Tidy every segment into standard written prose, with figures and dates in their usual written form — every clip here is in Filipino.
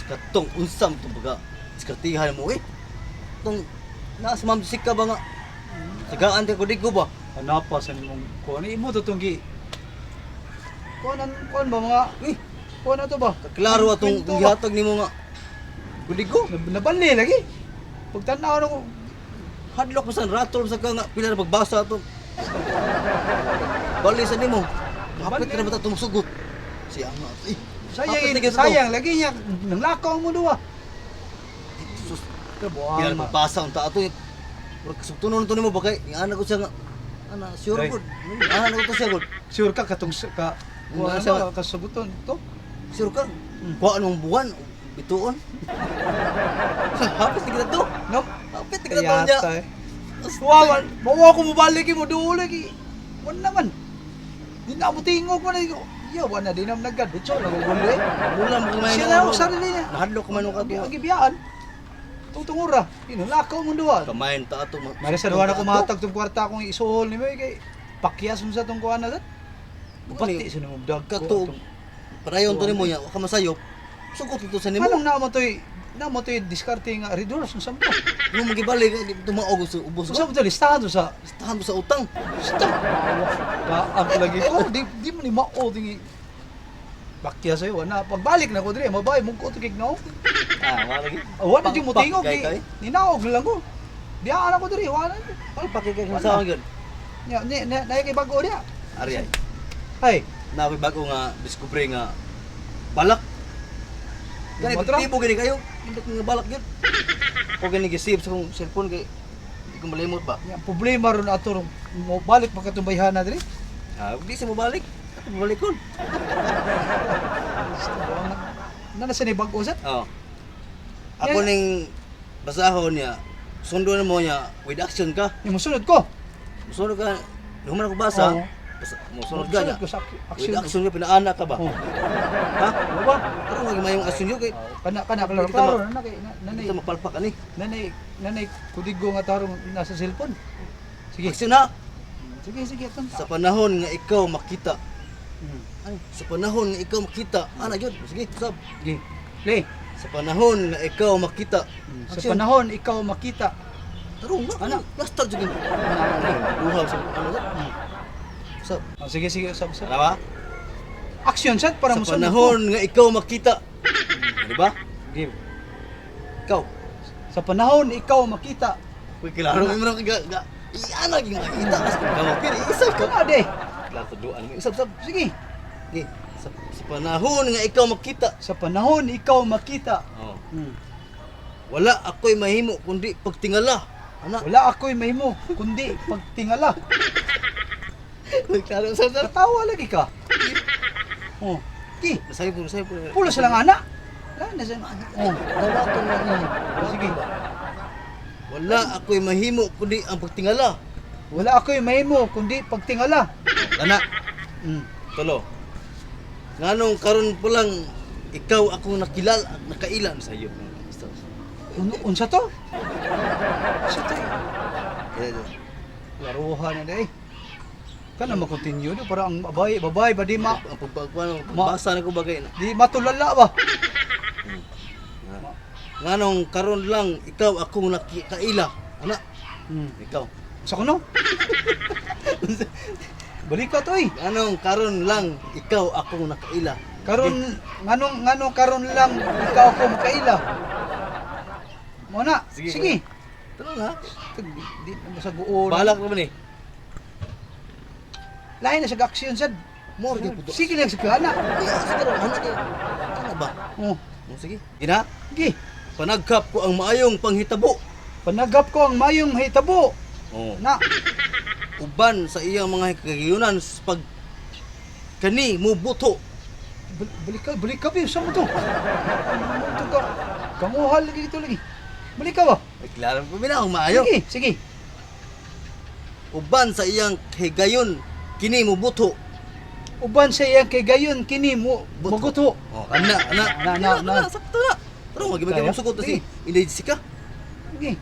katong unsam to baga diskartihan mo eh. Tong nasa Ma'am Jessica ba nga? Tagaan ti ko digo ba? Hanapa sa nimong kuan imo to tunggi. Kuan ba mga kuan na to ba? Klaro atong gihatag nimo nga. Gudigo. Nabali lagi. Pagtanaw na ko Hadlok mo sa ratol sa ka nga pila na pagbasa ato. Bali sa nimo. Hapit na ba ta tumusugot? Siya nga. sayang lagi niya nang lakaw mo duwa. Sus, Kabuang pila na pagbasa unta ato. Pero kasugtunon to nimo ba kay ana ko siya nga ana sure Day. good. Ana ko to siya good. Sure ka katong ka kuan Sa- sa kasabuton to. Sure ka? Kuha anong buwan? Bituon? Hapit tignan to. No? Hapit tignan to niya. Yata eh. Wawan, bawa ko mo balik mo dulo lagi. Wan naman. Di na mo tingog man ko. Yo, wala din am nagad. Ditso nagugulo eh. Mula mo kumain Sila ako sarili niya. Nahadlok ko man ang kato. Ang gibiyaan. Tutungura. Inulakaw mo duwa. Kamain ta ato. Mari sa duwa na ko mahatag tong kwarta akong isuhol ni May kay pakyas mo sa tong kuan na dat. Pati sa nung dag Kato. Parayon to nimo niya, wa ka masayop. Sugot ito sa nimo. Anong na mo toy diskarte nga redoors ng sampo. Mo magibalik dito maog sa ubos Sa ko. mo to listahan to sa Tahan mo sa utang. stop. Ang lagi ko di mo ni mao dingi. Bakya sa'yo, na pagbalik na ko dire, mabay mo ko tigig no. Wala lagi. Awan na di mo tingog Kay kay. ninaog lang ko. Biyaan ako dire, wala. Pakikay mo sa gyud. Nya na kay bago dia. Ari ay. Ay, Na bago nga discover nga balak. Gani Motra? tibo gani kayo. Hindi ko nga balak gyud. Ko gani gisave sa kong cellphone kay hindi ko malimot ba. nya problema ron ato mo balik pagkatubayhan na dire. Di sa mo balik. Ako balik kon. Na sa ni bago sa. Oh. Ako ning basahon niya. Sundo na mo niya with action ka. Yung sunod ko. Sunod ka. Human ako basa. Oo. Mo sunod ka niya. Sunod ko sa With action. action ka pinaana ka ba? Oh. Ha? Ano ba? Pero wag mayong action yo kay Kana Kita klaro ma- na kay nanay kita mapalpak ani. nanay kudigo nga tarong nasa cellphone. Sige. Action na. Sige Sa panahon nga ikaw makita. Hmm. Ay, sa panahon nga ikaw makita. Ana gyud. Sige, sab. Sige. Play. Sa panahon nga ikaw makita. Sa Action. panahon ikaw makita. Tarong na. Ana. Plaster jud. Duha sa ano sa. Sab. Sige sab. Ano ba? Action shot para mo Sa panahon nga ikaw makita. Di ba? Give. Ikaw. Sa panahon ikaw makita. Uy, kilaro mo mo ga. Iyan lagi nga kita as kamo pin isa ka. Kana de. Klaro duan mo. Isab sab. Sige. Sige. Sa panahon nga ikaw makita. Sa panahon ikaw makita. Oh. Hmm. Wala ako'y mahimo kundi pagtingala. Ana. Wala ako'y mahimo kundi pagtingala. Uy, klaro sab sab. Katawa lagi ka. Oh. Ki, Nasay po. pulo sa lang ana. Wala na sa. Oh. Dawaton na ni. Sige. Wala ako'y mahimo kundi ang pagtingala. Wala ako'y mahimo kundi pagtingala. Ana. Hmm. Tulo. Nganong karon pa lang ikaw akong nakailan sa iyo. Unsa to? Unsa to? Kaya Laruhan na day. Kana ma-continue do para ang babay ba di ang pagpagkuan basa na ko bagay na. di matulala ba? Nganong karon lang ikaw akong nakikaila. Ana, Hmm. ikaw. Sa kuno? Balik ka to eh. Nganong karon lang ikaw akong nakaila. Karon nganong karon lang ikaw ako makaila. Mo na. Sige. Sige. Tulo na. Di na sa guol. Balak naman eh. Lain na sa action sad. More gyud puto. Sige lang sa kana. Siguro ana kay. Ano ba? Oh. Sige. Ina, Sige. panagkap ko ang maayong panghitabo. Panagap ko ang mayong hitabo. Oh. Na. Uban sa iyang mga kagiyunan sa pag kani mo buto. Balik ka sa mo to. Ito ka. Kamuhal lagi ito lagi. Balik ka ba? Ay, klaro pa bina ang maayo. Sige. Uban sa iyang higayon kini mo buto. Uban sa iyang kay gayon kini mo maguto. Oh, ana. Na. Sakto na. Pero magibigay Kaya? mo sugot na si Sige. Inejika. Sige.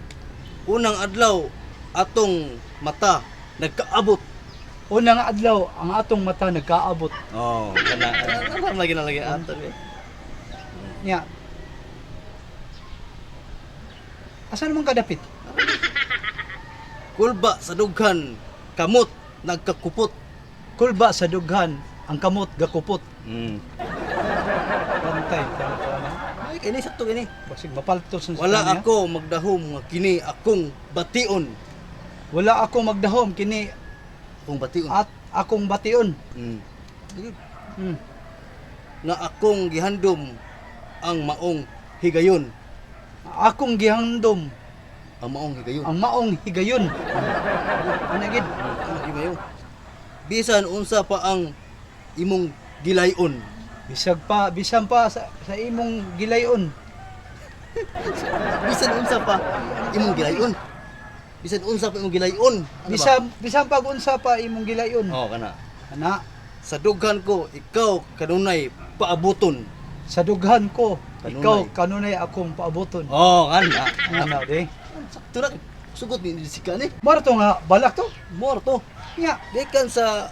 Unang adlaw atong mata nagkaabot. Unang adlaw ang atong mata nagkaabot. Oh, kana lagi ato eh. Nya. Asa naman kadapit? Kulba sa dughan, kamot nagkakupot. Kulba sa dughan, ang kamot gakupot. Bantay ka na. Ay kini sakto kini. Basig mapaltos sa Wala kanya. ako magdahom nga kini akong bation. Wala ako magdahom kini Akong bation. at akong bation. Mm. Hmm. Nga akong gihandom ang maong higayon. Akong gihandom Ang maong higayon. ang maong higayon. Ano gid? Ang higayon. Bisan unsa pa ang imong gilayon. Bisan pa sa imong gilayon. Bisan unsa pa imong gilayon. Bisan unsa pa imong gilayon. Ano ba? Bisan pag unsa pa imong gilayon. Oh, kana. Ana, Sa dughan ko, ikaw kanunay paabuton. sa dughan ko, Kanunay. ikaw kanunay akong paaboton. Oh, kana. Ana di. Sakto na. Sugot ni Jessica ni. Marto nga balak to. More to. Nya, Gikan sa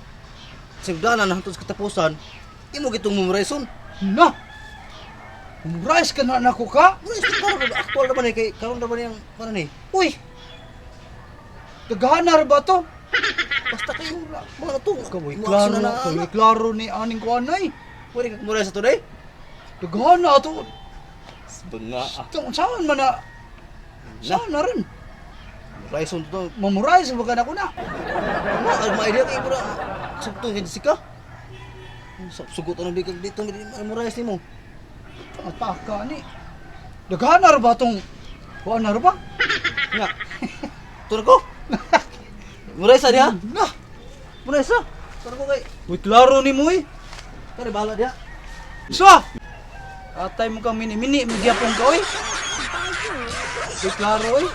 sigdanan hangtod sa katapusan, imo gitong memorizeon. na. Umrais ka na nako ka. Aktual naman eh, kay karon naman yung ano ni. Uy. Daghanar ba to? Basta kayo mga to. Kaway Mga klaro, aksyon na kaway klaro ni aning ko anay. Pwede ka memorize sa today? Daghana to. Bunga. Tong saan man na? Saan na rin? Memorizeon to. Memorize ba ka na ko na? Ano, ang mga idea kayo pura. Sugtong kay Jessica. Sugot ano dito dito memorize nimo. Ataka ni. Daghanar ba tong kuanar ba? Nga. Turo ko. Memorize diha. Na. Memorize. Turo ko kay. Uy, klaro ni mo eh. Kare bahala diha. So, atay mo kang mini-mini, magyapon ka oy. Uy, klaro oy.